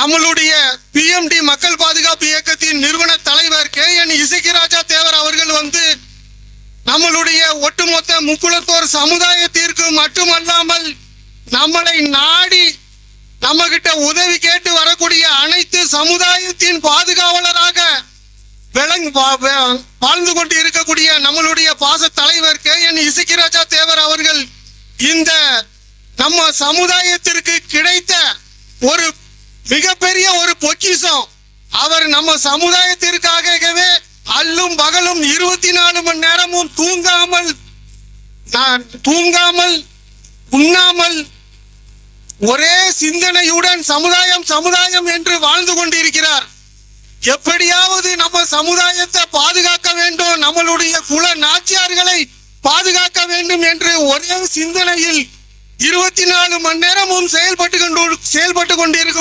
நம்மளுடைய PMD மக்கள் பாதுகாப்பு இயக்கத்தின் நிறுவன தலைவர் KN இசக்கிராஜா தேவர் அவர்கள் நம்மளுடைய ஒட்டுமொத்த முக்குளத்தோர் சமுதாயத்திற்கு மட்டுமல்லாமல் நம்மளை நாடி நம்ம கிட்ட உதவி கேட்டு வரக்கூடிய அனைத்து சமுதாயத்தின் பாதுகாவலராக வாழ்ந்து கொண்டு இருக்கக்கூடிய நம்மளுடைய பாச தலைவர் KN இசக்கிராஜா தேவர் அவர்கள் இந்த நம்ம சமுதாயத்திற்கு கிடைத்த ஒரு மிகப்பெரிய ஒரு பொக்கிஷம். அவர் நம்ம சமுதாயத்திற்காகவே அல்லும் பகலும் 24 மணி நேரமும் தூங்காமல் உண்ணாமல் ஒரே சிந்தனையுடன் சமுதாயம் சமுதாயம் என்று வாழ்ந்து கொண்டிருக்கிறார். எப்படியாவது நம்ம சமுதாயத்தை பாதுகாக்க வேண்டும், நம்மளுடைய குல நாச்சியார்களை பாதுகாக்க வேண்டும் என்று ஒரே சிந்தனையில் 24 மணி நேரமும் செயல்பட்டு கொண்டிருக்க